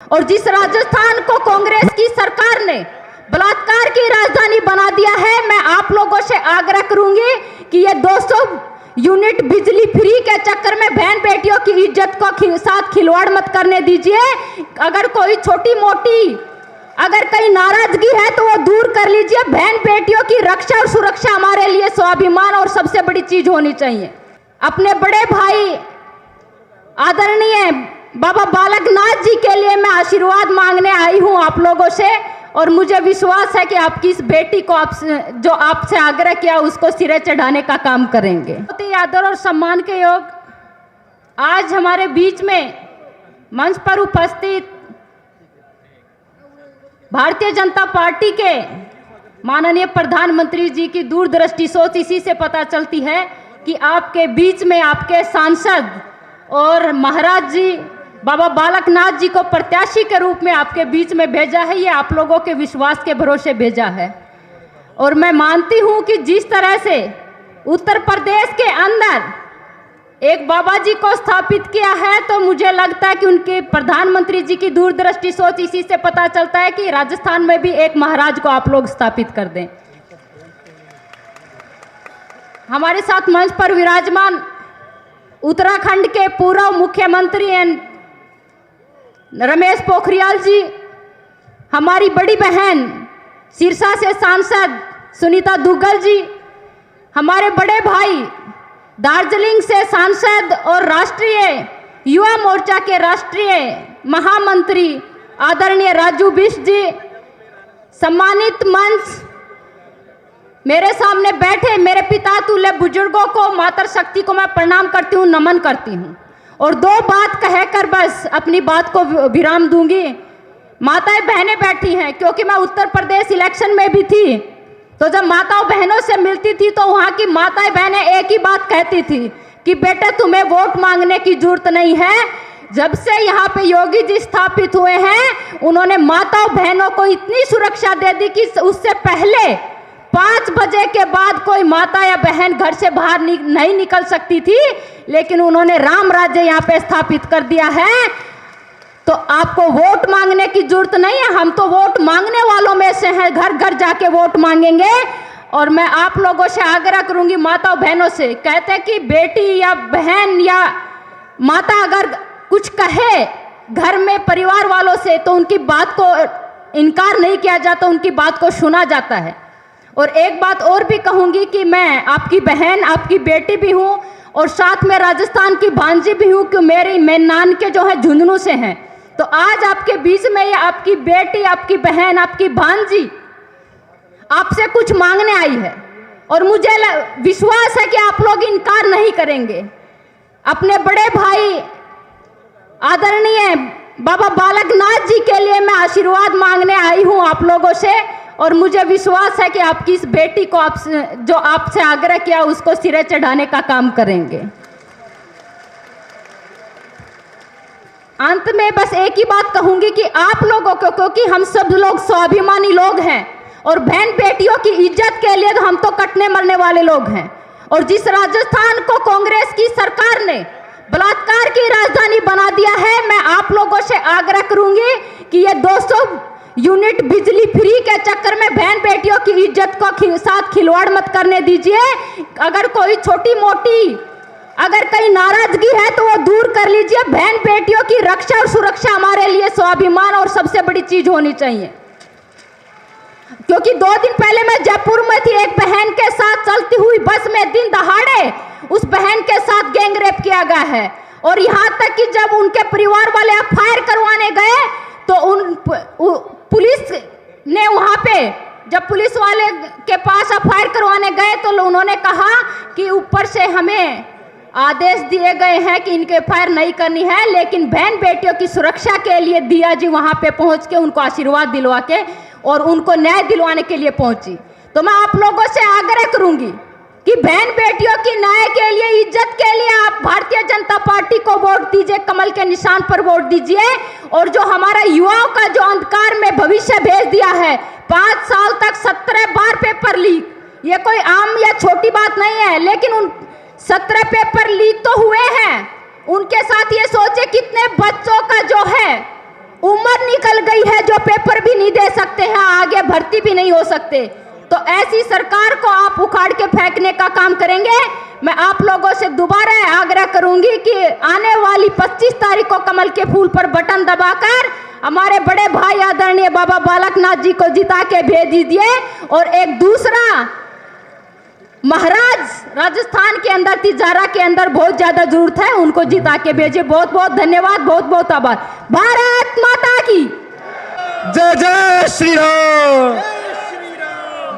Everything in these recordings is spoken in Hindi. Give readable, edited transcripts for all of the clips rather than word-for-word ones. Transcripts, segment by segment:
और जिस राजस्थान को कांग्रेस की सरकार ने बलात्कार की राजधानी बना दिया है, मैं आप लोगों से आग्रह करूंगी कि ये 200 यूनिट बिजली फ्री के चक्कर में बहन बेटियों की इज्जत को साथ खिलवाड़ मत करने दीजिए। अगर कोई छोटी मोटी अगर कहीं नाराजगी है तो वो दूर कर लीजिए। बहन बेटियों की रक्षा और सुरक्षा हमारे लिए स्वाभिमान और सबसे बड़ी चीज होनी चाहिए। अपने बड़े भाई आदरणीय बाबा बालकनाथ जी के लिए मैं आशीर्वाद मांगने आई हूं आप लोगों से, और मुझे विश्वास है कि आपकी इस बेटी को जो आपसे आग्रह किया उसको सिरे चढ़ाने का काम करेंगे। बहुत ही आदर और सम्मान के योग आज हमारे बीच में मंच पर उपस्थित भारतीय जनता पार्टी के माननीय प्रधानमंत्री जी की दूरदृष्टि सोच इसी से पता चलती है कि आपके बीच में आपके सांसद और महाराज जी बाबा बालकनाथ जी को प्रत्याशी के रूप में आपके बीच में भेजा है। ये आप लोगों के विश्वास के भरोसे भेजा है। और मैं मानती हूं कि जिस तरह से उत्तर प्रदेश के अंदर एक बाबा जी को स्थापित किया है, तो मुझे लगता है कि उनके प्रधानमंत्री जी की दूरदृष्टि सोच इसी से पता चलता है कि राजस्थान में भी एक महाराज को आप लोग स्थापित कर दें। हमारे साथ मंच पर विराजमान उत्तराखंड के पूर्व मुख्यमंत्री रमेश पोखरियाल जी, हमारी बड़ी बहन सिरसा से सांसद सुनीता दुग्गल जी, हमारे बड़े भाई दार्जिलिंग से सांसद और राष्ट्रीय युवा मोर्चा के राष्ट्रीय महामंत्री आदरणीय राजू बिष्ट जी, सम्मानित मंच मेरे सामने बैठे मेरे पिता तुल्य बुजुर्गों को, मातृशक्ति को मैं प्रणाम करती हूँ, नमन करती हूँ। और दो बात कहकर बस अपनी बात को विराम दूंगी। माताएं बहनें बैठी हैं, क्योंकि मैं उत्तर प्रदेश इलेक्शन में भी थी, तो जब माताओं बहनों से मिलती थी तो वहाँ की माताएं बहनें एक ही बात कहती थी कि बेटे तुम्हें वोट मांगने की जरूरत नहीं है। जब से यहाँ पे योगी जी स्थापित हुए हैं, उन्होंने माताओं बहनों को इतनी सुरक्षा दे दी कि उससे पहले 5 बजे के बाद कोई माता या बहन घर से बाहर नहीं निकल सकती थी, लेकिन उन्होंने राम राज्य यहाँ पे स्थापित कर दिया है। तो आपको वोट मांगने की जरूरत नहीं है, हम तो वोट मांगने वालों में से हैं, घर घर जाके वोट मांगेंगे। और मैं आप लोगों से आग्रह करूंगी, माताओं बहनों से, कहते हैं कि बेटी या बहन या माता अगर कुछ कहे घर में परिवार वालों से तो उनकी बात को इनकार नहीं किया जाता, उनकी बात को सुना जाता है। और एक बात और भी कहूंगी कि मैं आपकी बहन, आपकी बेटी भी हूं और साथ में राजस्थान की भांजी भी हूं, कि मेरे नानके जो है झुंझुनू से हैं। तो आज आपके बीच में ये आपकी बेटी, आपकी बहन, आपकी भांजी आपसे कुछ मांगने आई है, और मुझे विश्वास है कि आप लोग इनकार नहीं करेंगे। अपने बड़े भाई आदरणीय बाबा बालकनाथ जी के लिए मैं आशीर्वाद मांगने आई हूं आप लोगों से, और मुझे विश्वास है कि आपकी इस बेटी को जो आपसे आग्रह किया उसको सिरे चढ़ाने का काम करेंगे। अंत में बस एक ही बात कहूंगी कि आप लोगों को, क्योंकि हम सब लोग स्वाभिमानी लोग हैं और बहन बेटियों की इज्जत के लिए हम तो कटने मरने वाले लोग हैं, और जिस राजस्थान को कांग्रेस की सरकार ने बलात्कार की राजधानी बना दिया है, मैं आप लोगों से आग्रह करूंगी कि ये 200 यूनिट बिजली फ्री के चक्कर में बहन बेटियों की इज्जत को साथ खिलवाड़ मत करने दीजिए। अगर कोई छोटी मोटी अगर कहीं नाराजगी है तो वो दूर कर लीजिए। बहन बेटियों की रक्षा और सुरक्षा हमारे लिए स्वाभिमान और सबसे बड़ी चीज होनी चाहिए। क्योंकि 2 दिन पहले मैं जयपुर में थी, एक बहन के साथ चलती हुई बस में दिन दहाड़े उस बहन के साथ गैंग रेप किया गया है, और यहाँ तक कि जब उनके परिवार वाले फायर करवाने गए तो पुलिस ने वहाँ पे, जब पुलिस वाले के पास फायर करवाने गए तो उन्होंने कहा कि ऊपर से हमें आदेश दिए गए हैं कि इनके फायर नहीं करनी है, लेकिन बहन बेटियों की सुरक्षा के लिए दिया जी वहाँ पे पहुँच के उनको आशीर्वाद दिलवा के और उनको न्याय दिलवाने के लिए पहुँची। तो मैं आप लोगों से आग्रह करूंगी कि बहन बेटियों की न्याय के लिए, इज्जत के लिए आप भारतीय जनता पार्टी को वोट दीजिए, कमल के निशान पर वोट दीजिए। और जो हमारा युवाओं का जो अंधकार में भविष्य भेज दिया है, 5 साल तक 17 बार पेपर लीक, ये कोई आम या छोटी बात नहीं है, लेकिन उन 17 पेपर लीक तो हुए हैं। उनके साथ ये सोचे कितने बच्चों का जो है उम्र निकल गई है, जो पेपर भी नहीं दे सकते हैं, आगे भर्ती भी नहीं हो सकते। तो ऐसी सरकार को आप उखाड़ के फेंकने का काम करेंगे। मैं आप लोगों से दोबारा आग्रह करूंगी कि आने वाली 25 तारीख को कमल के फूल पर बटन दबाकर हमारे बड़े भाई आदरणीय बाबा बालकनाथ जी को जिता के भेज दीजिए। और एक दूसरा, महाराज राजस्थान के अंदर तिजारा के अंदर बहुत ज्यादा जरूरत है, उनको जिता के भेजे। बहुत बहुत धन्यवाद, बहुत बहुत आभार। भारत माता की जय जय श्री राम,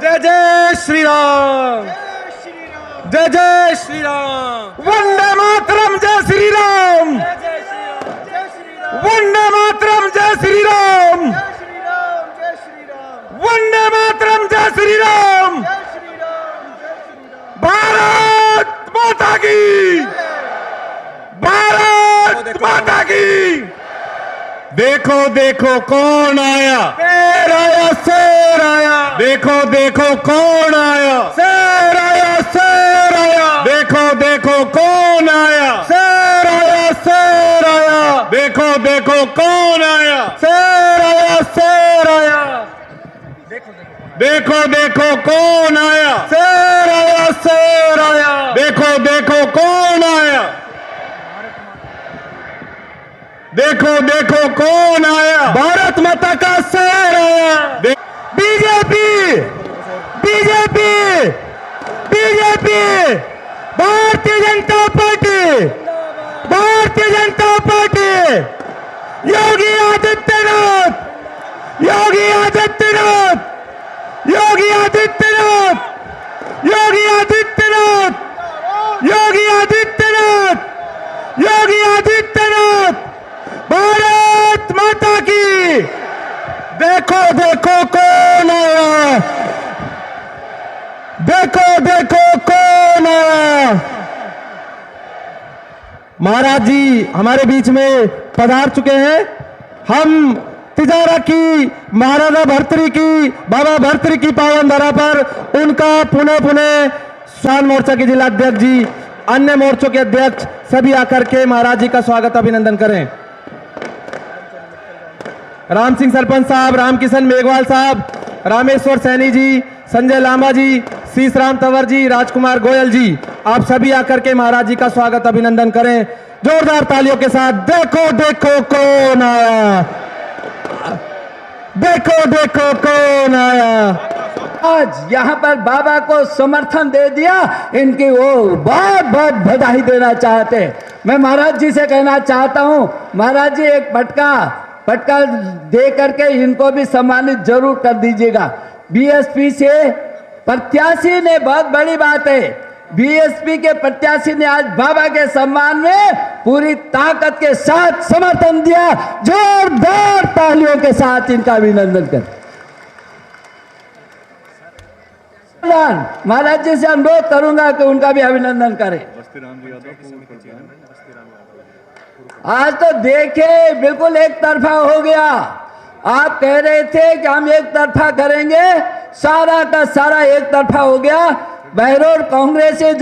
जय जय श्री राम, जय जय श्री राम। वंदे मातरम, जय श्री राम, वंदे मातरम, जय श्री राम, वंदे मातरम, जय श्री राम। भारत माता की, भारत माता की। देखो देखो कौन आया, शेर आया, शेर आया। देखो देखो कौन आया, शेर आया, शेर आया। देखो देखो कौन आया, शेर आया, शेर आया। देखो देखो कौन आया, शेर आया, शेर आया। देखो देखो कौन आया, शेर आया, शेर आया। देखो देखो कौन आया, देखो देखो कौन आया, भारत माता का शेर आया। BJP, BJP, BJP, Bharatiya Janata party, Bharatiya Janata party. Yogi Adityanath, Yogi Adityanath, Yogi Adityanath, Yogi Adityanath, Yogi Adityanath, Yogi Adityanath. Bharat माता की। देखो देखो कौन आया, देखो देखो कौन आया। महाराज जी हमारे बीच में पधार चुके हैं। हम तिजारा की, महाराजा भर्तृहरि की, बाबा भर्तृहरि की पावन धरा पर उनका पुनः पुनः स्वान मोर्चा के जिला अध्यक्ष जी, अन्य मोर्चों के अध्यक्ष सभी आकर के महाराज जी का स्वागत अभिनंदन करें। राम सिंह सरपंच साहब, रामकिशन मेघवाल साहब, रामेश्वर सैनी जी, संजय लांबा जी, शीश राम तंवर जी, राजकुमार गोयल जी, आप सभी आकर के महाराज जी का स्वागत अभिनंदन करें जोरदार तालियों के साथ। देखो देखो कौन आया, देखो देखो कौन आया। आज यहाँ पर बाबा को समर्थन दे दिया, इनकी वो बहुत बहुत बधाई देना चाहते। मैं महाराज जी से कहना चाहता हूँ, महाराज जी एक पटका दे करके इनको भी सम्मानित जरूर कर दीजिएगा। बीएसपी से प्रत्याशी ने, बहुत बड़ी बात है, बीएसपी के प्रत्याशी ने आज बाबा के सम्मान में पूरी ताकत के साथ समर्थन दिया। जोरदार तालियों के साथ इनका अभिनंदन कर। महाराज जी से अनुरोध करूंगा कि उनका भी अभिनंदन करें। आज तो देखे बिल्कुल एक तरफा हो गया। आप कह रहे थे कि हम एक तरफा करेंगे, सारा का सारा एक तरफा हो गया। बहरौल कांग्रेस से